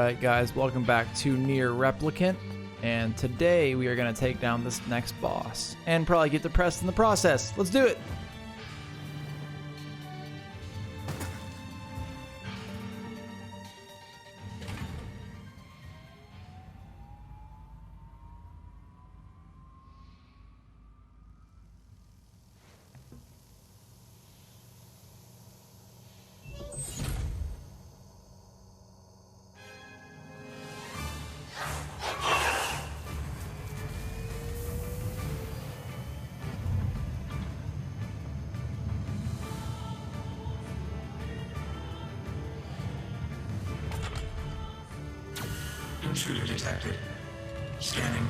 Alright guys, welcome back to NieR Replicant, and today we are going to take down this next boss, and probably get depressed in the process. Let's do it! Intruder detected. Scanning.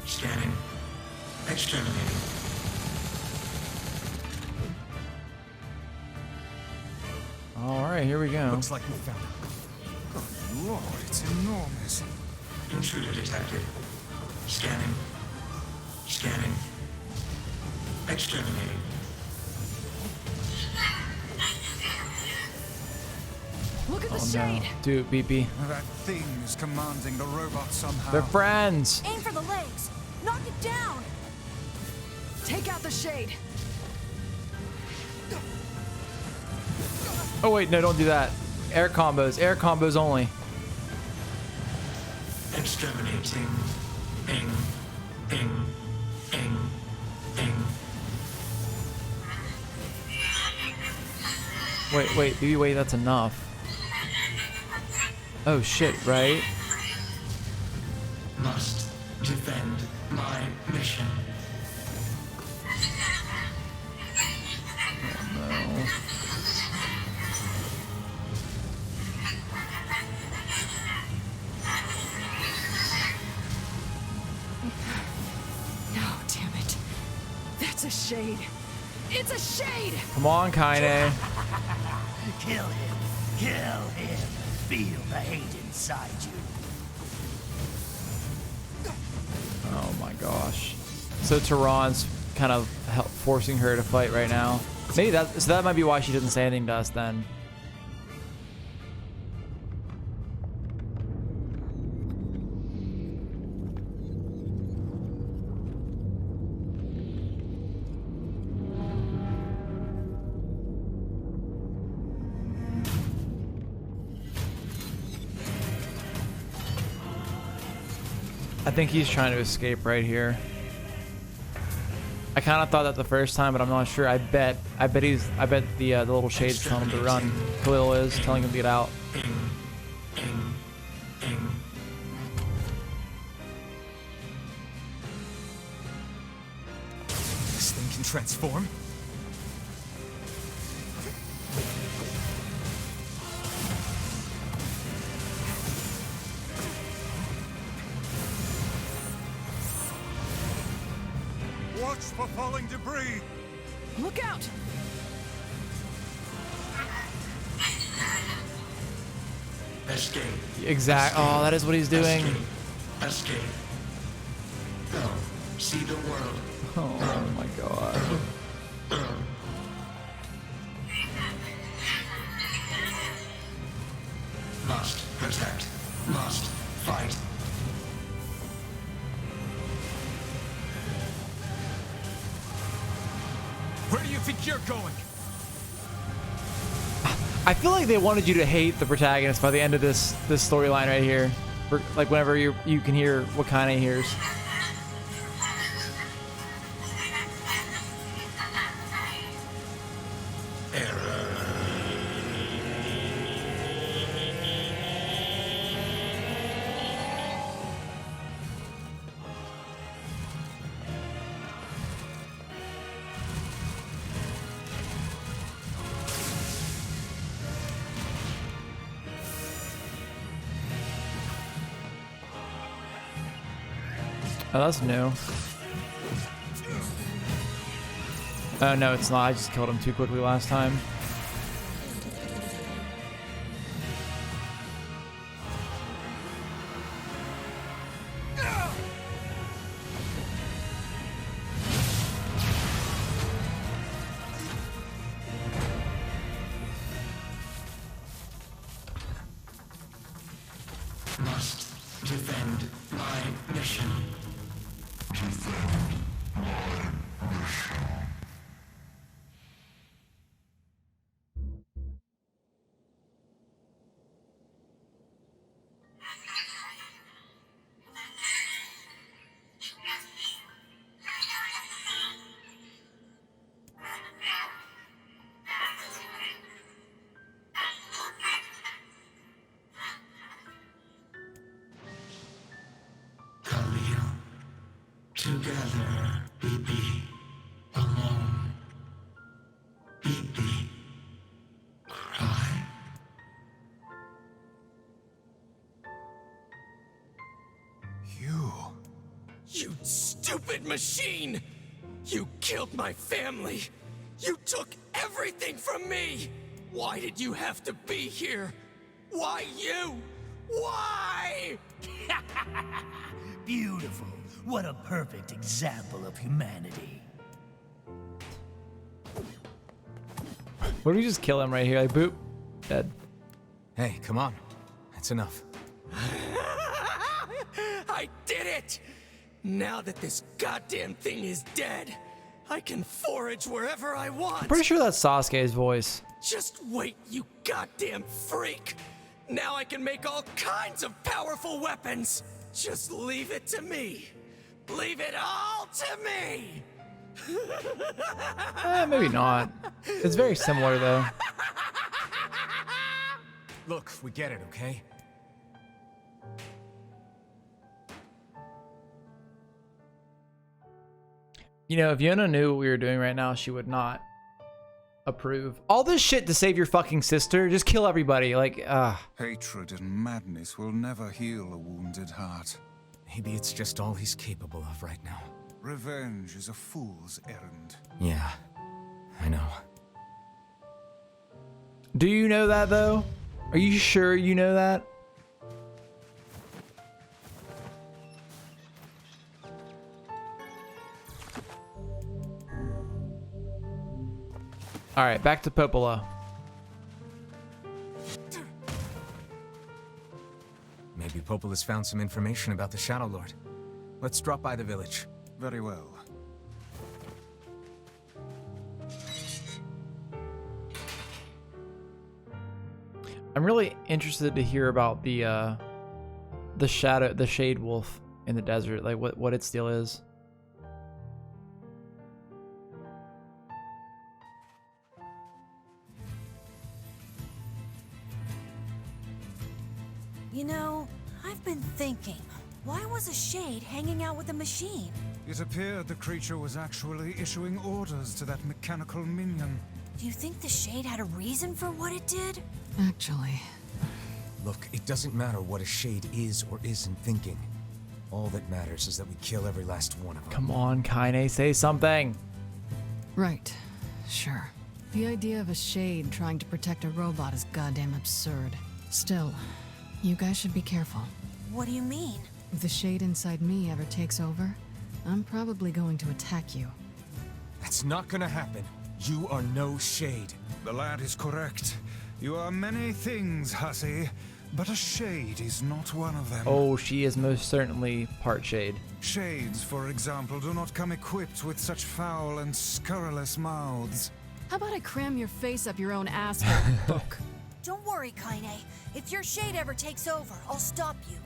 Scanning. Exterminating. Alright, here we go. Looks like we found it. Good lord, it's enormous. Intruder detected. Scanning. Scanning. Exterminating. Look at the Oh shade. no. Do it, BP. That thing is commanding the robot somehow. They're friends! Aim for the legs. Knock it down. Take out the shade. Oh wait, no, don't do that. Air combos only. Exterminating. Ing. Ing. Ing. Ing. Wait, BB, wait, that's enough. Oh shit, right? Must defend my mission. No. No, damn it. That's a shade. It's a shade. Come on, Kainé. Kill him. Kill him. Feel the hate inside you. Oh my gosh. So Tehran's kind of forcing her to fight right now. Maybe that might be why she doesn't say anything to us then. I think he's trying to escape right here. I kind of thought that the first time, but I'm not sure. I bet the little shade's telling him to run. Khalil is telling him to get out. This thing can transform? Watch for falling debris! Look out. Escape. Exact. Oh, that is what he's doing. Escape. Escape. Go. See the world. Oh my god. Must protect. Must fight. Where do you think you're going? I feel like they wanted you to hate the protagonist by the end of this storyline right here. Like whenever you can hear what Kainé hears. Oh, that's new. Oh no, it's not. I just killed him too quickly last time. Khalil, together, BB, alone, BB, cry. You stupid machine! You killed my family! You took everything from me! Why did you have to be here? Why you? Why? Beautiful. What a perfect example of humanity. What if we just kill him right here? Like, boop. Dead. Hey, come on. That's enough. I did it! Now that this goddamn thing is dead, I can forage wherever I want! Pretty sure that's Sasuke's voice. Just wait, you goddamn freak! Now I can make all kinds of powerful weapons! Just leave it to me! Leave it all to me! Maybe not. It's very similar, though. Look, we get it, okay? You know, if Yonah knew what we were doing right now, she would not approve. All this shit to save your fucking sister? Just kill everybody. Like, Hatred and madness will never heal a wounded heart. Maybe it's just all he's capable of right now. Revenge is a fool's errand. Yeah, I know. Do you know that, though? Are you sure you know that? Alright, back to Popola. Maybe Popola's found some information about the Shadow Lord. Let's drop by the village. Very well. I'm really interested to hear about the shade wolf in the desert, like what its deal is. You know, I've been thinking, why was a shade hanging out with a machine? It appeared the creature was actually issuing orders to that mechanical minion. Do you think the shade had a reason for what it did? Actually, Look, it doesn't matter what a shade is or isn't thinking. All that matters is that we kill every last one of them. Come on, Kainé, say something. right. Sure. The idea of a shade trying to protect a robot is goddamn absurd. Still, you guys should be careful. What do you mean? If the shade inside me ever takes over, I'm probably going to attack you. That's not gonna happen. You are no shade. The lad is correct. You are many things, hussy, but a shade is not one of them. Oh, she is most certainly part shade. Shades, for example, do not come equipped with such foul and scurrilous mouths. How about I cram your face up your own asshole, book? Don't worry, Kainé. If your shade ever takes over, I'll stop you.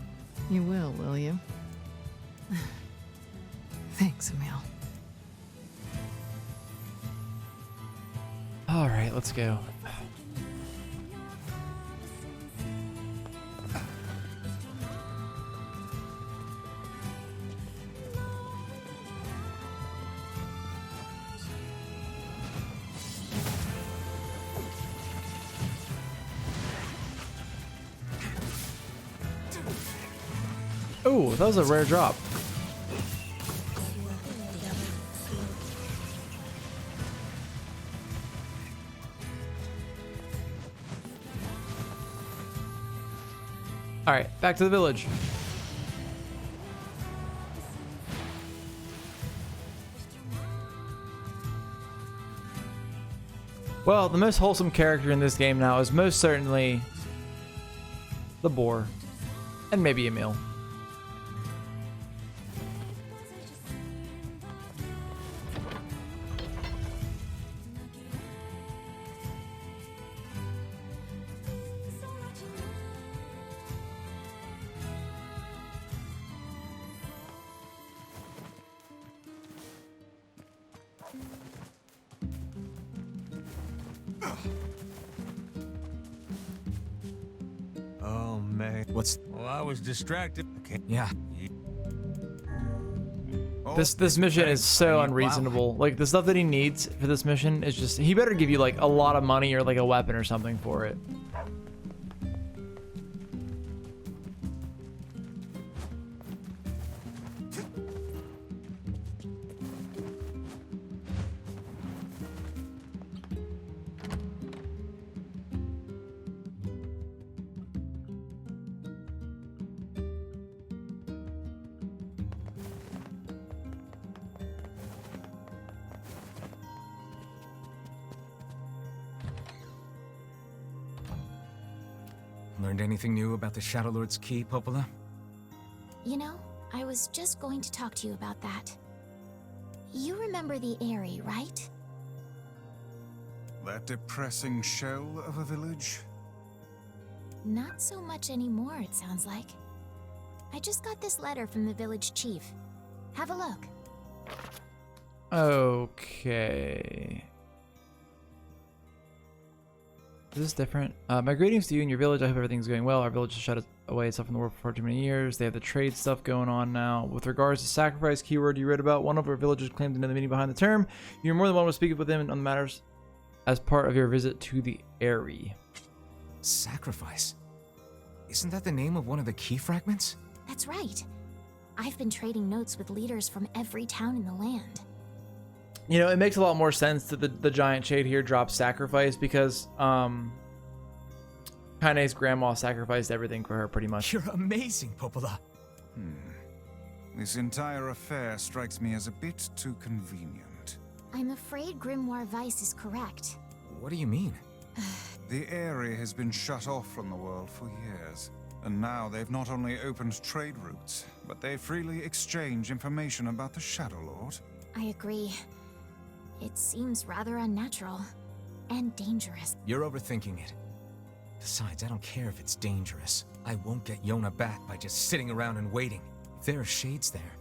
You will you? Thanks, Emil. All right, let's go. Oh, that was a rare drop. All right, back to the village. Well, the most wholesome character in this game now is most certainly the boar, and maybe Emil. Oh, man. What's... Well, I was distracted. Okay. Yeah. This mission is so unreasonable. Like, the stuff that he needs for this mission is just... He better give you, like, a lot of money or, like, a weapon or something for it. Learned anything new about the Shadow Lord's key, Popola? You know, I was just going to talk to you about that. You remember the Eyrie, right? That depressing shell of a village? Not so much anymore, it sounds like. I just got this letter from the village chief. Have a look. Okay. Is this different? My greetings to you and your village. I hope everything's going well. Our village has shut away itself from the world for far too many years. They have the trade stuff going on now. With regards to sacrifice keyword you read about, one of our villagers claimed to know the meaning behind the term. You're more than welcome to speak with them on the matters as part of your visit to the Eyrie. Sacrifice? Isn't that the name of one of the key fragments? That's right. I've been trading notes with leaders from every town in the land. You know, it makes a lot more sense that the giant shade here drops sacrifice because Kainé's grandma sacrificed everything for her pretty much. You're amazing, Popola. This entire affair strikes me as a bit too convenient. I'm afraid Grimoire Weiss is correct. What do you mean? The Eyrie has been shut off from the world for years. And now they've not only opened trade routes, but they freely exchange information about the Shadow Lord. I agree. It seems rather unnatural and dangerous. You're overthinking it. Besides, I don't care if it's dangerous. I won't get Yonah back by just sitting around and waiting. If there are shades there,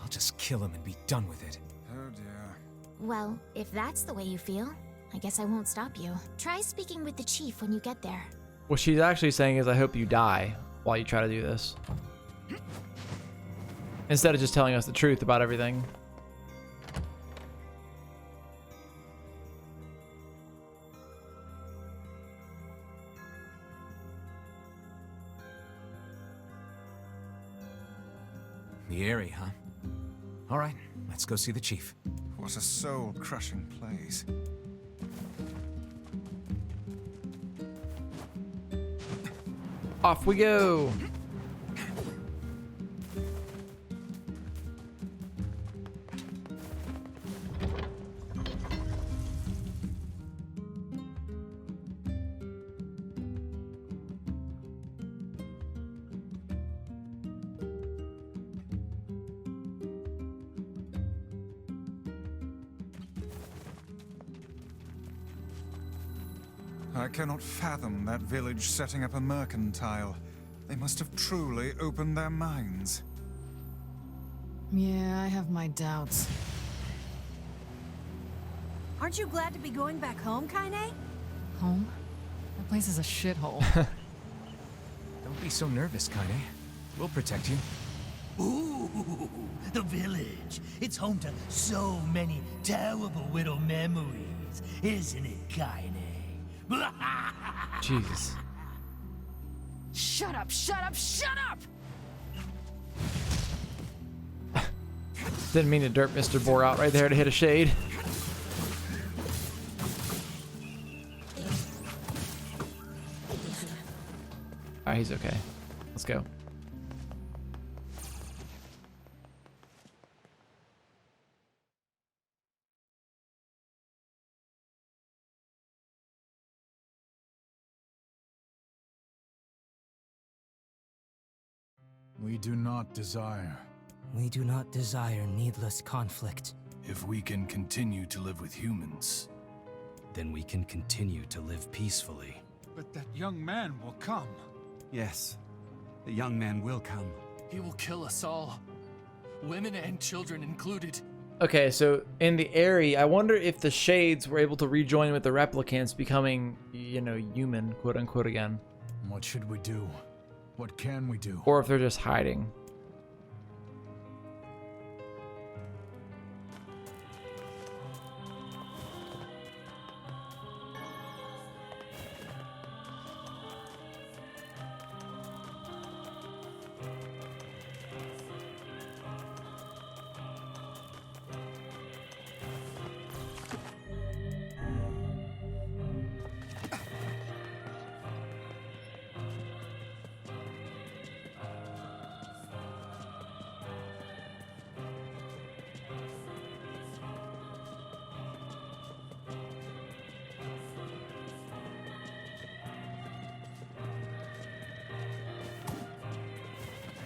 I'll just kill him and be done with it. Oh dear. Well, if that's the way you feel, I guess I won't stop you. Try speaking with the chief when you get there. What she's actually saying is, I hope you die while you try to do this. Instead of just telling us the truth about everything. The Eyrie, huh? All right, let's go see the chief. What a soul-crushing place. Off we go. I cannot fathom that village setting up a mercantile. They must have truly opened their minds. Yeah, I have my doubts. Aren't you glad to be going back home, Kainé? Home? That place is a shithole. Don't be so nervous, Kainé. We'll protect you. Ooh, the village. It's home to so many terrible widow memories, isn't it, Kainé? Jesus. Shut up, shut up, shut up! Didn't mean to derp Mr. Boar out right there to hit a shade. Alright, he's okay. Let's go. We do not desire. We do not desire needless conflict. If we can continue to live with humans, Then we can continue to live peacefully. But that young man will come. Yes, the young man will come. He will kill us all. Women and children included. Okay, so in the area, I wonder if the shades were able to rejoin with the replicants, becoming, you know, human, quote unquote, again. What should we do? What can we do? Or if they're just hiding.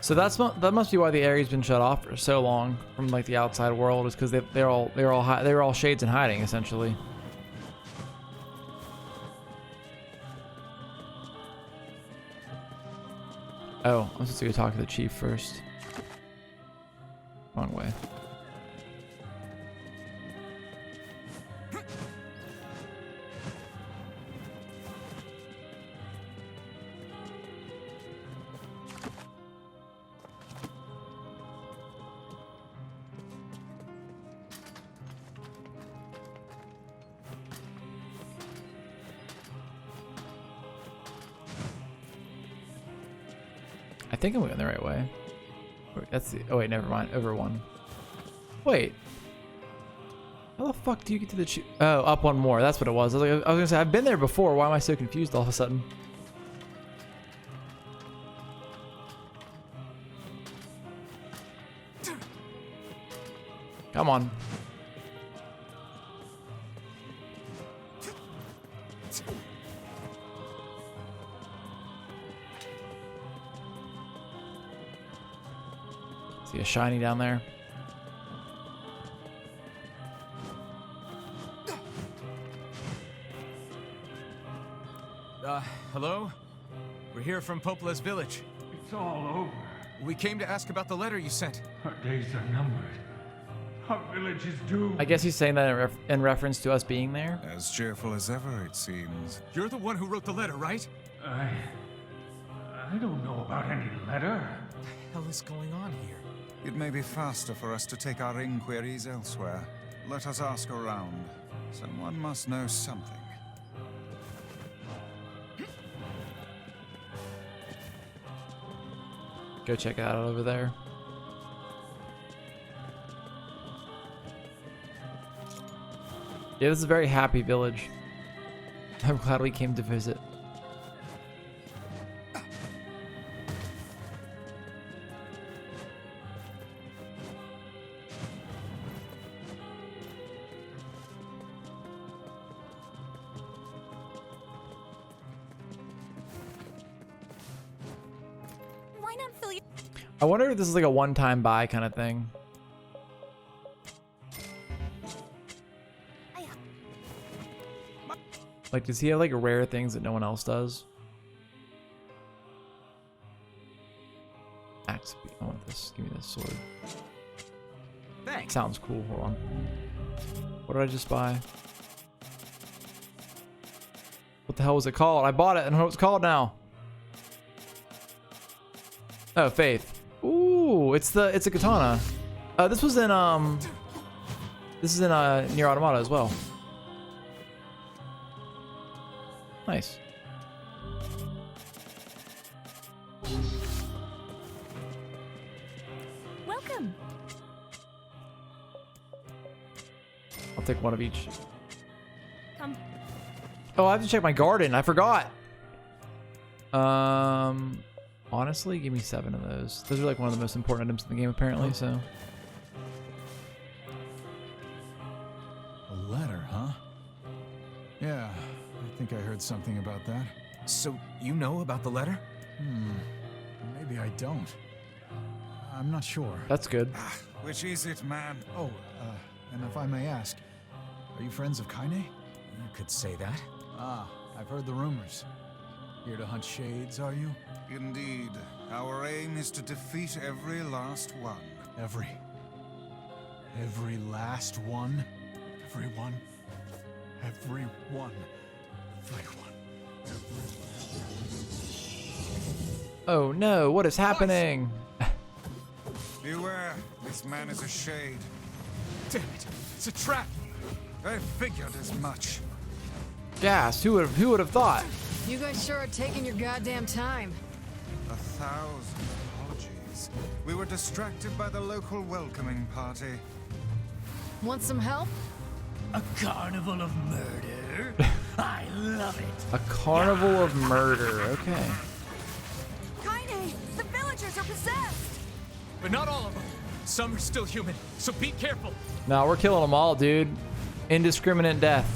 So that must be why the area's been shut off for so long from like the outside world, is because they were all shades in hiding essentially. Oh, I'm supposed to go talk to the chief first. Wrong way. I think I'm going the right way. Wait, that's the. Oh wait, never mind. Over one. Wait. How the fuck do you get to the? Oh, up one more. That's what it was. I was gonna say I've been there before. Why am I so confused all of a sudden? Come on. See a shiny down there. Hello? We're here from Popola's village. It's all over. We came to ask about the letter you sent. Our days are numbered. Our village is doomed. I guess he's saying that in reference to us being there. As cheerful as ever, it seems. You're the one who wrote the letter, right? I don't know about any letter. What the hell is going on here? It may be faster for us to take our inquiries elsewhere. Let us ask around. Someone must know something. Go check it out over there. Yeah, this is a very happy village. I'm glad we came to visit. Why not fill you? I wonder if this is like a one-time buy kind of thing. Like, does he have like rare things that no one else does? Axe. I want this. Give me this sword. Thanks. Sounds cool. Hold on. What did I just buy? What the hell was it called? I bought it. I don't know what it's called now. Oh, Faith. Ooh, it's a katana. This was in this is in NieR Automata as well. Nice. Welcome. I'll take one of each. Come. Oh, I have to check my garden. I forgot. Honestly, give me 7 of those. Those are like one of the most important items in the game, apparently. So. A letter, huh? Yeah, I think I heard something about that. So, you know about the letter? Maybe I don't. I'm not sure. That's good. Which is it, man? Oh, and if I may ask, are you friends of Kainé? You could say that. Ah, I've heard the rumors. Here to hunt shades, are you? Indeed. Our aim is to defeat every last one. Every. Every last one? Everyone? Everyone. Everyone. Oh no, what is happening? Beware, this man is a shade. Damn it, it's a trap! I figured as much. Gas, who would have thought? You guys sure are taking your goddamn time. 1,000 apologies. We were distracted by the local welcoming party. Want some help? A carnival of murder? I love it. A carnival of murder, okay. Kainé, the villagers are possessed. But not all of them. Some are still human, so be careful. No, we're killing them all, dude. Indiscriminate death.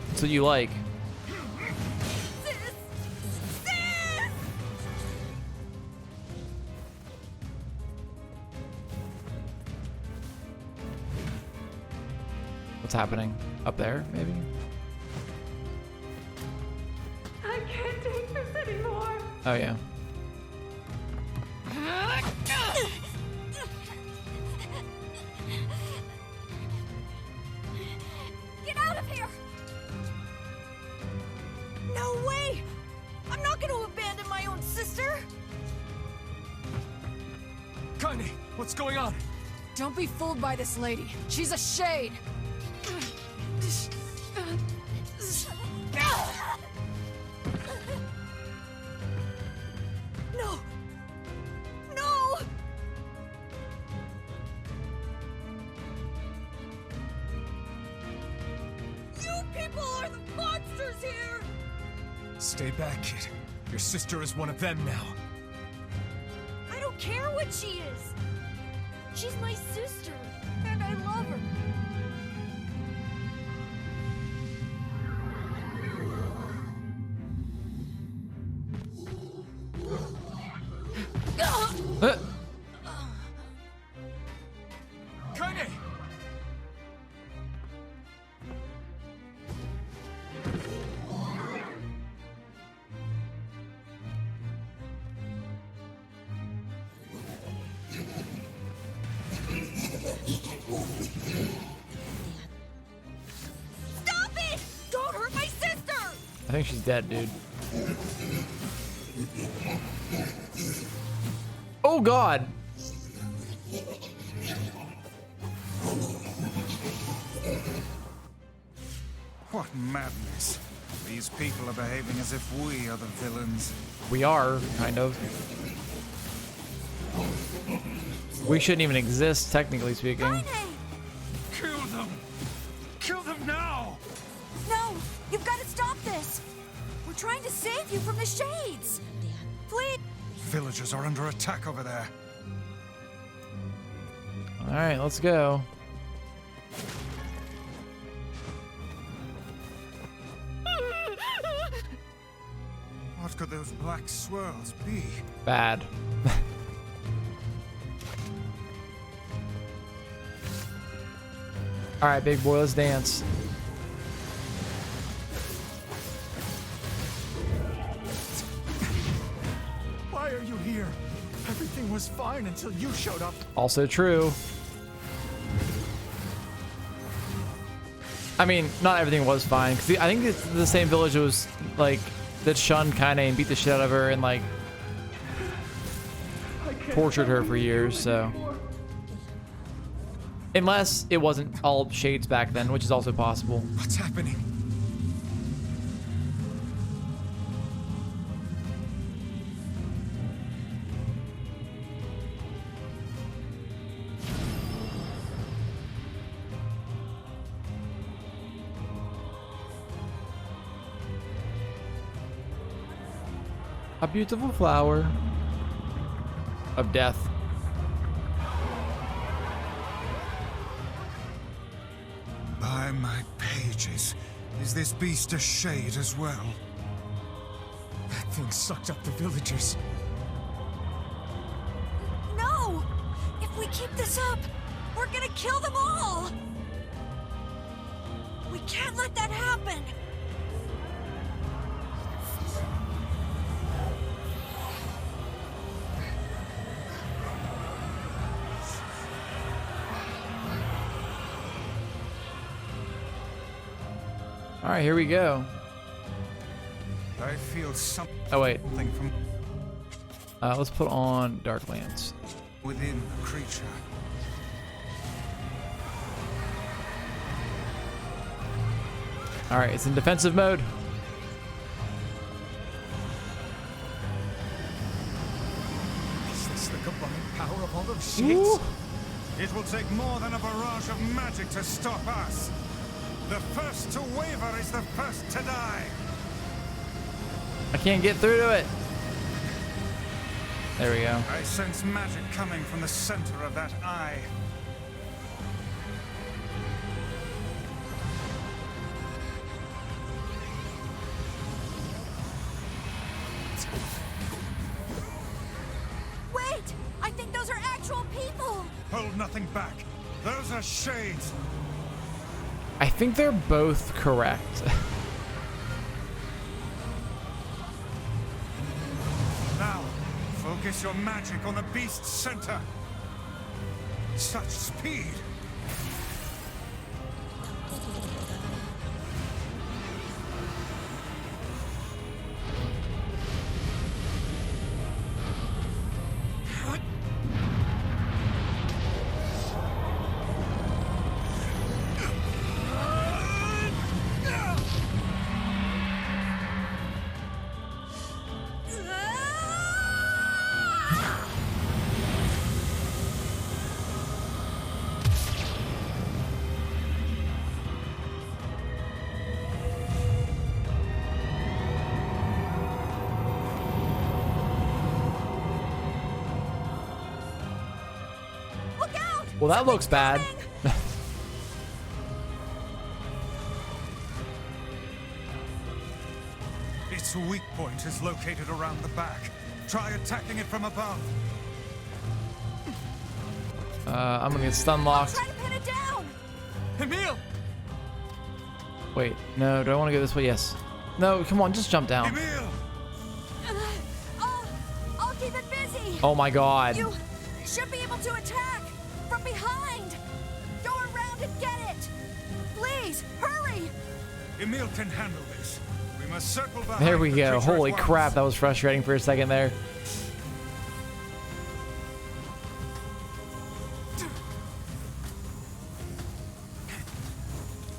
That's what you like. What's happening? Up there, maybe? I can't take this anymore. Oh, yeah. Get out of here! No way! I'm not going to abandon my own sister! Kainé, what's going on? Don't be fooled by this lady. She's a shade. No! No! You people are the monsters here! Stay back, kid. Your sister is one of them now. I don't care what she is! She's my sister, and I love her. Kainé! Stop it! Don't hurt my sister! I think she's dead, dude. Oh, God! What madness. These people are behaving as if we are the villains. We are, kind of. We shouldn't even exist, technically speaking. Kainé! Kill them! Kill them now! No! You've got to stop this! We're trying to save you from the shades! Please! Villagers are under attack over there. Alright, let's go. What could those black swirls be? Bad. Alright, big boy, let's dance. Why are you here? Everything was fine until you showed up. Also true. I mean, not everything was fine. Cause I think it's the same village that was like that shunned Kainé and beat the shit out of her and like tortured her for years. So, unless it wasn't all shades back then, which is also possible. What's happening? A beautiful flower of death. By my pages, is this beast a shade as well? That thing sucked up the villagers. No! If we keep this up, we're gonna kill them all! We can't let that happen! All right, here we go. I feel something Oh wait, from let's put on Darklands. within the creature. All right, it's in defensive mode. Is this the combined power of all those shades? It will take more than a barrage of magic to stop us. The first to waver is the first to die. I can't get through to it. There we go. I sense magic coming from the center of that eye. Wait! I think those are actual people! Hold nothing back. Those are shades. I think they're both correct. Now, focus your magic on the beast's center. Such speed. Well, that looks bad. Its weak point is located around the back. Try attacking it from above. I'm gonna get stun locked. Try to pin it down! Emil! Wait, no, do I want to go this way? Yes. No, come on, just jump down. Emil! I'll keep it busy! Oh my god. You should be able to attack! From behind! Go around and get it! Please, hurry! Emil can handle this. We must circle back. There we go. Holy crap, that was frustrating for a second there.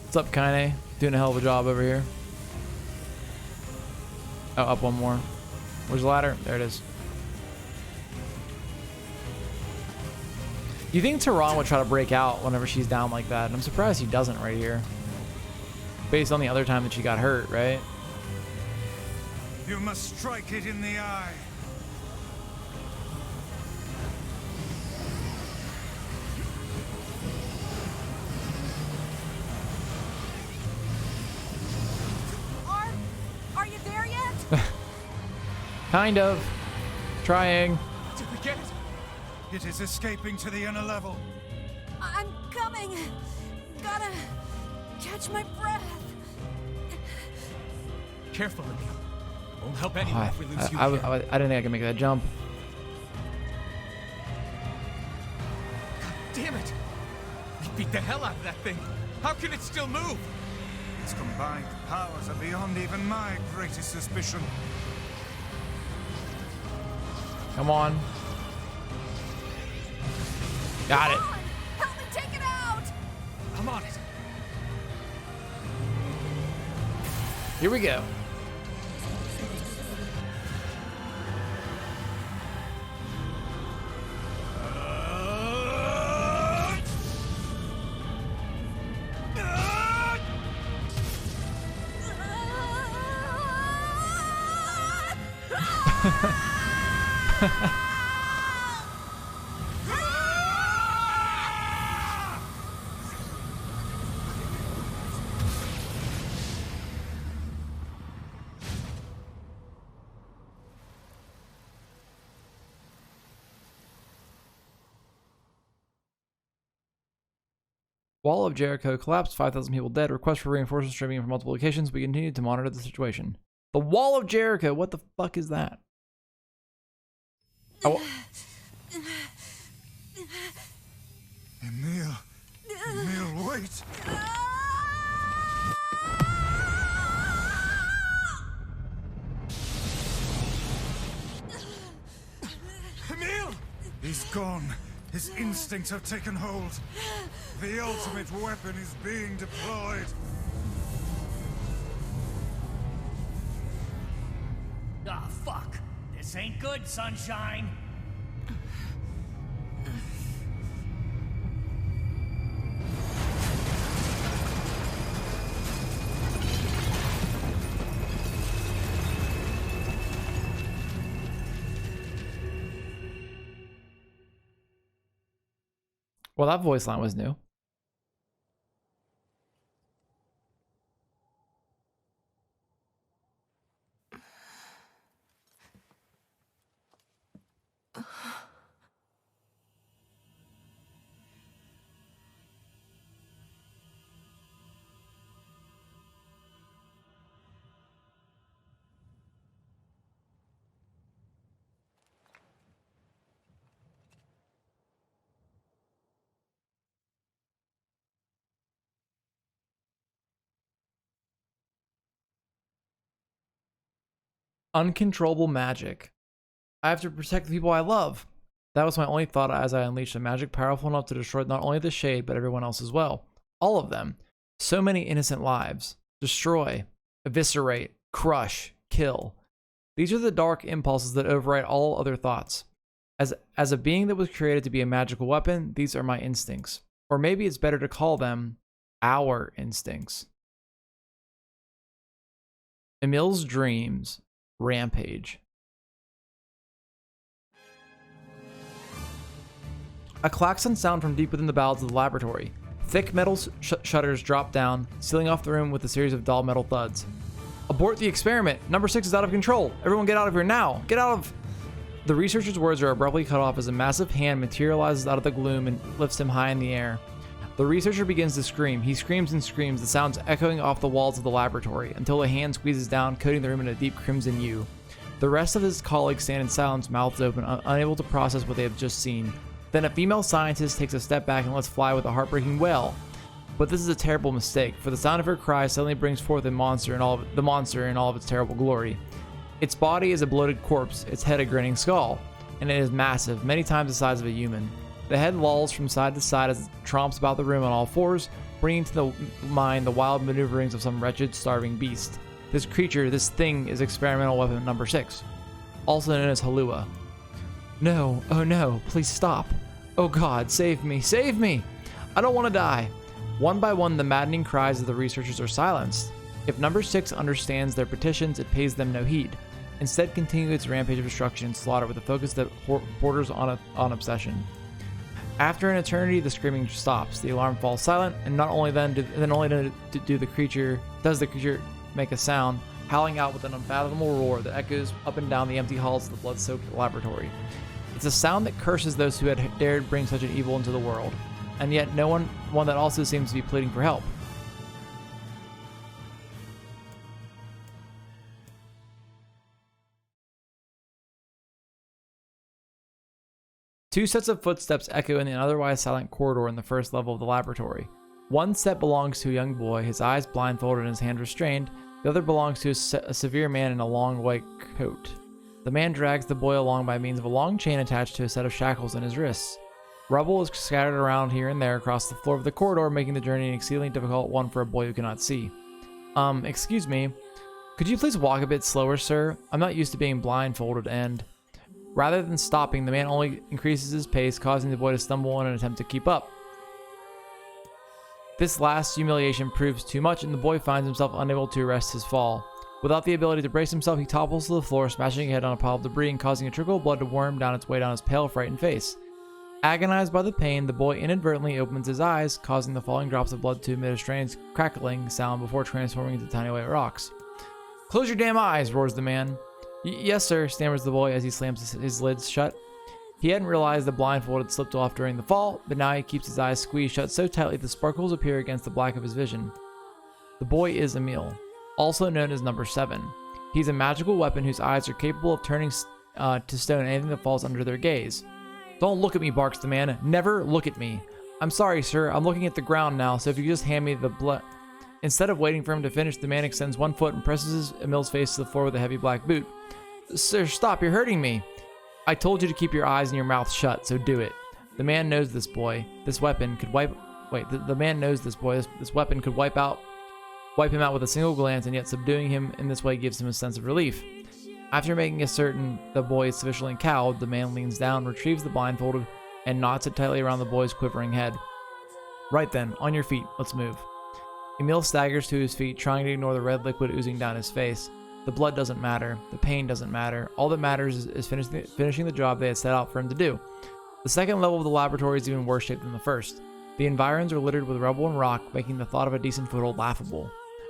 What's up, Kainé? Doing a hell of a job over here. Oh, up one more. Where's the ladder? There it is. You think Tehran would try to break out whenever she's down like that? And I'm surprised he doesn't right here. Based on the other time that she got hurt, right? You must strike it in the eye. Are you there yet? Kind of. Trying. Did we get it? It is escaping to the inner level. I'm coming. Gotta catch my breath. Careful, Emil. Won't help anyone if we lose you I here. didn't think I could make that jump. God damn it! We beat the hell out of that thing. How can it still move? Its combined powers are beyond even my greatest suspicion. Come on. Got it. Help me take it out! I'm on it. Here we go. Wall of Jericho collapsed, 5,000 people dead. Request for reinforcements streaming in from multiple locations. We continue to monitor the situation. The Wall of Jericho, what the fuck is that? Oh. Emil, wait. His instincts have taken hold. The ultimate weapon is being deployed. Ah, fuck. This ain't good, Sunshine. Well, that voice line was new. Uncontrollable magic. I have to protect the people I love. That was my only thought as I unleashed a magic powerful enough to destroy not only the Shade, but everyone else as well. All of them. So many innocent lives. Destroy, eviscerate, crush, kill. These are the dark impulses that override all other thoughts. As a being that was created to be a magical weapon, these are my instincts. Or maybe it's better to call them our instincts. Emil's dreams. Rampage. A klaxon sound from deep within the bowels of the laboratory. Thick metal shutters drop down, sealing off the room with a series of dull metal thuds. Abort the experiment. Number 6 is out of control. Everyone get out of here now. Get out of... The researcher's words are abruptly cut off as a massive hand materializes out of the gloom and lifts him high in the air. The researcher begins to scream. He screams and screams, the sounds echoing off the walls of the laboratory, until a hand squeezes down, coating the room in a deep crimson hue. The rest of his colleagues stand in silence, mouths open, unable to process what they have just seen. Then a female scientist takes a step back and lets fly with a heartbreaking wail. But this is a terrible mistake, for the sound of her cry suddenly brings forth the monster in all of its terrible glory. Its body is a bloated corpse, its head a grinning skull, and it is massive, many times the size of a human. The head lolls from side to side as it tromps about the room on all fours, bringing to the mind the wild maneuverings of some wretched, starving beast. This creature, this thing, is experimental weapon number 6, also known as Halua. No, oh no, please stop. Oh God, save me, save me! I don't want to die. One by one, the maddening cries of the researchers are silenced. If number 6 understands their petitions, it pays them no heed. Instead, continue its rampage of destruction and slaughter with a focus that borders on obsession. After an eternity, the screaming stops. The alarm falls silent, and not only then does the creature make a sound, howling out with an unfathomable roar that echoes up and down the empty halls of the blood-soaked laboratory. It's a sound that curses those who had dared bring such an evil into the world, and yet one that also seems to be pleading for help. Two sets of footsteps echo in the otherwise silent corridor in the first level of the laboratory. One set belongs to a young boy, his eyes blindfolded and his hand restrained. The other belongs to a severe man in a long white coat. The man drags the boy along by means of a long chain attached to a set of shackles in his wrists. Rubble is scattered around here and there across the floor of the corridor, making the journey an exceedingly difficult one for a boy who cannot see. Excuse me. Could you please walk a bit slower, sir? I'm not used to being blindfolded and... Rather than stopping, the man only increases his pace, causing the boy to stumble in an attempt to keep up. This last humiliation proves too much, and the boy finds himself unable to arrest his fall. Without the ability to brace himself, he topples to the floor, smashing his head on a pile of debris and causing a trickle of blood to worm down its way down his pale, frightened face. Agonized by the pain, the boy inadvertently opens his eyes, causing the falling drops of blood to emit a strange crackling sound before transforming into tiny white rocks. "Close your damn eyes!" roars the man. "Yes, sir," stammers the boy as he slams his lids shut. He hadn't realized the blindfold had slipped off during the fall, but now he keeps his eyes squeezed shut so tightly that sparkles appear against the black of his vision. The boy is Emil, also known as number 7. He's a magical weapon whose eyes are capable of turning to stone anything that falls under their gaze. "Don't look at me," barks the man. "Never look at me." "I'm sorry, sir. I'm looking at the ground now, so if you could just hand me the blood..." Instead of waiting for him to finish, the man extends one foot and presses Emil's face to the floor with a heavy black boot. "Sir, stop. You're hurting me." "I told you to keep your eyes and your mouth shut, so do it." The man knows this boy. This weapon could wipe. Wait, the man knows this boy. This weapon could wipe him out with a single glance, and yet subduing him in this way gives him a sense of relief. After making it certain the boy is sufficiently cowed, the man leans down, retrieves the blindfold, and knots it tightly around the boy's quivering head. Right then, on your feet, let's move. Emil staggers to his feet, trying to ignore the red liquid oozing down his face. The blood doesn't matter. The pain doesn't matter. All that matters is finishing the job they had set out for him to do. The second level of the laboratory is even worse shaped than the first. The environs are littered with rubble and rock, making the thought of a decent foothold laughable.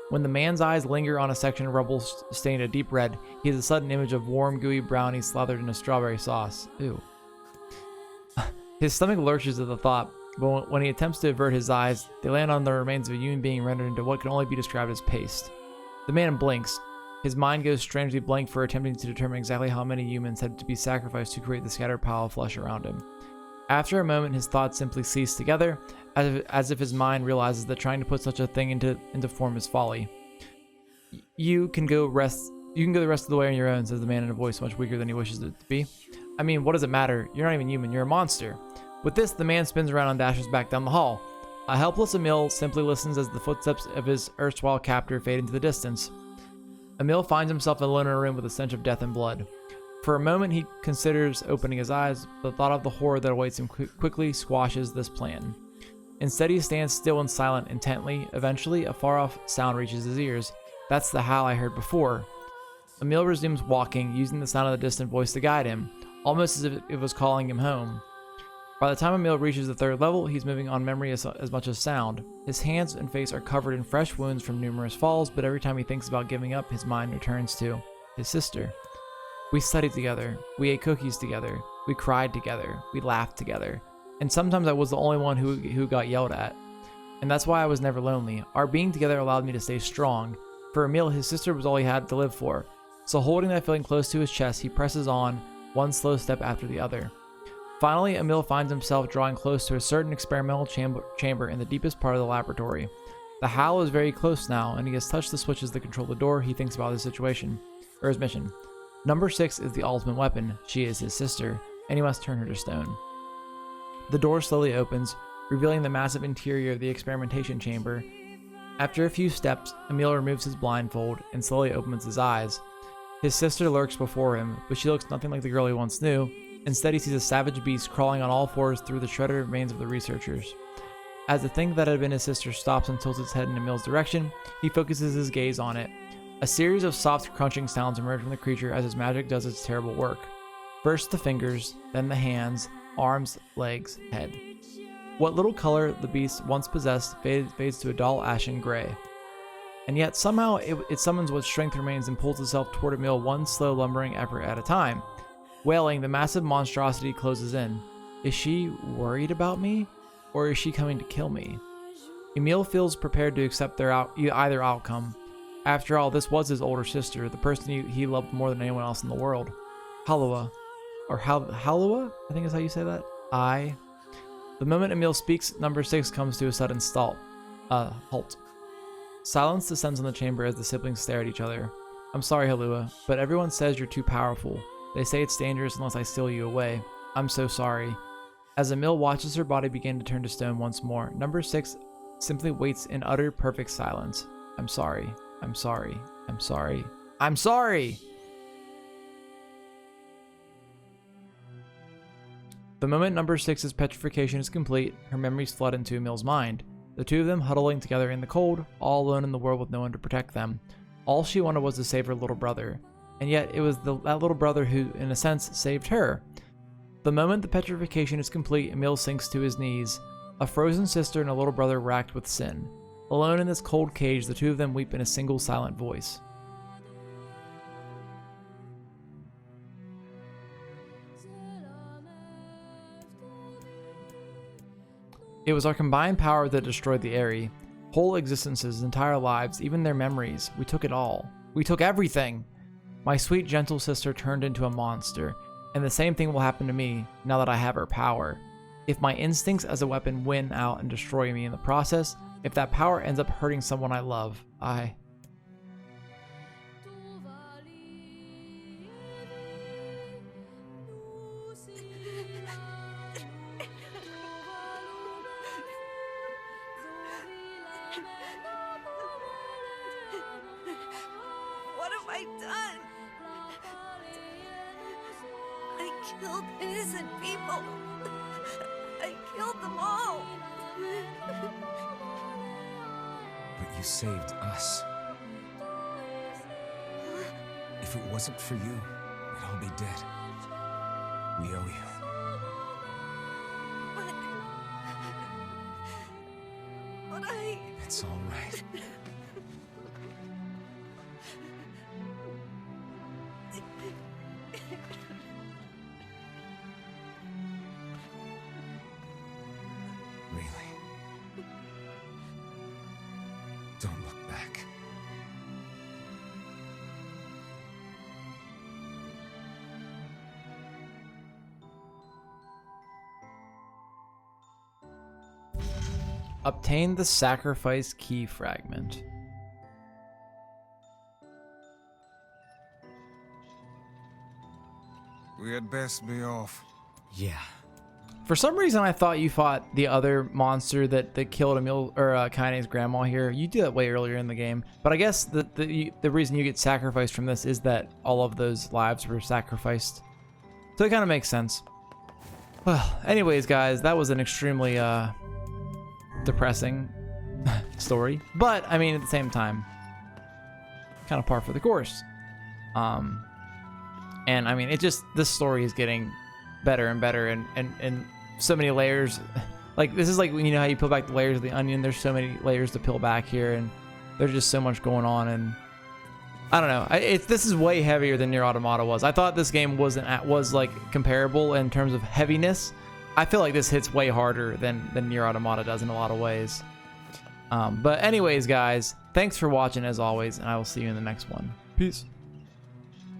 When the man's eyes linger on a section of rubble stained a deep red, he has a sudden image of warm, gooey brownies slathered in a strawberry sauce. Ew. His stomach lurches at the thought, but when he attempts to avert his eyes, they land on the remains of a human being rendered into what can only be described as paste. The man blinks. His mind goes strangely blank for attempting to determine exactly how many humans had to be sacrificed to create the scattered pile of flesh around him. After a moment, his thoughts simply cease together, as if his mind realizes that trying to put such a thing into form is folly. You can go the rest of the way on your own, says the man in a voice much weaker than he wishes it to be. I mean, what does it matter? You're not even human, you're a monster. With this, the man spins around and dashes back down the hall. A helpless Emil simply listens as the footsteps of his erstwhile captor fade into the distance. Emil finds himself alone in a room with a stench of death and blood. For a moment, he considers opening his eyes, but the thought of the horror that awaits him quickly squashes this plan. Instead, he stands still and silent intently. Eventually, a far-off sound reaches his ears. That's the howl I heard before. Emil resumes walking, using the sound of the distant voice to guide him, almost as if it was calling him home. By the time Emil reaches the third level, he's moving on memory as much as sound. His hands and face are covered in fresh wounds from numerous falls, but every time he thinks about giving up, his mind returns to his sister. We studied together, we ate cookies together, we cried together, we laughed together, and sometimes I was the only one who got yelled at. And that's why I was never lonely. Our being together allowed me to stay strong. For Emil, his sister was all he had to live for. So holding that feeling close to his chest, he presses on, one slow step after the other. Finally, Emil finds himself drawing close to a certain experimental chamber in the deepest part of the laboratory. The howl is very close now, and he has touched the switches that control the door. He thinks about his situation, or his mission. Number 6 is the ultimate weapon. She is his sister, and he must turn her to stone. The door slowly opens, revealing the massive interior of the experimentation chamber. After a few steps, Emil removes his blindfold and slowly opens his eyes. His sister lurks before him, but she looks nothing like the girl he once knew. Instead, he sees a savage beast crawling on all fours through the shredded remains of the researchers. As the thing that had been his sister stops and tilts its head in Emil's direction, he focuses his gaze on it. A series of soft crunching sounds emerge from the creature as his magic does its terrible work. First the fingers, then the hands, arms, legs, head. What little color the beast once possessed fades to a dull ashen gray. And yet somehow it summons what strength remains and pulls itself toward Emil one slow lumbering effort at a time. Wailing, the massive monstrosity closes in. Is she worried about me? Or is she coming to kill me? Emil feels prepared to accept either outcome. After all, this was his older sister, the person he loved more than anyone else in the world. Halua. Or Halua? I think is how you say that. The moment Emil speaks, number 6 comes to a sudden halt. Silence descends on the chamber as the siblings stare at each other. I'm sorry, Halua, but everyone says you're too powerful. They say it's dangerous unless I steal you away. I'm so sorry. As Emil watches her body begin to turn to stone once more, number 6 simply waits in utter perfect silence. I'm sorry. I'm sorry. I'm sorry. I'm sorry! The moment number 6's petrification is complete, her memories flood into Emil's mind. The two of them huddling together in the cold, all alone in the world with no one to protect them. All she wanted was to save her little brother. And yet it was that little brother who, in a sense, saved her. The moment the petrification is complete, Emil sinks to his knees. A frozen sister and a little brother racked with sin. Alone in this cold cage, the two of them weep in a single silent voice. It was our combined power that destroyed the Aerie. Whole existences, entire lives, even their memories. We took it all. We took everything! My sweet, gentle sister turned into a monster, and the same thing will happen to me now that I have her power. If my instincts as a weapon win out and destroy me in the process, if that power ends up hurting someone I love, What have I done? I killed innocent people. I killed them all. But you saved us. If it wasn't for you, we'd all be dead. We owe you. But I... It's all right. Really? Don't look back. Obtain the sacrifice key fragment. We had best be off. Yeah. For some reason, I thought you fought the other monster that killed Emil or Kainé's grandma here. You do that way earlier in the game, but I guess the reason you get sacrificed from this is that all of those lives were sacrificed. So it kind of makes sense. Well, anyways, guys, that was an extremely depressing story, but I mean, at the same time, kind of par for the course. And I mean, this story is getting better and better, and so many layers. Like, this is like, you know how you peel back the layers of the onion. There's so many layers to peel back here, and there's just so much going on. And I don't know. This is way heavier than NieR Automata was. I thought this game was like comparable in terms of heaviness. I feel like this hits way harder than NieR Automata does in a lot of ways. But anyways, guys, thanks for watching as always, and I will see you in the next one. Peace.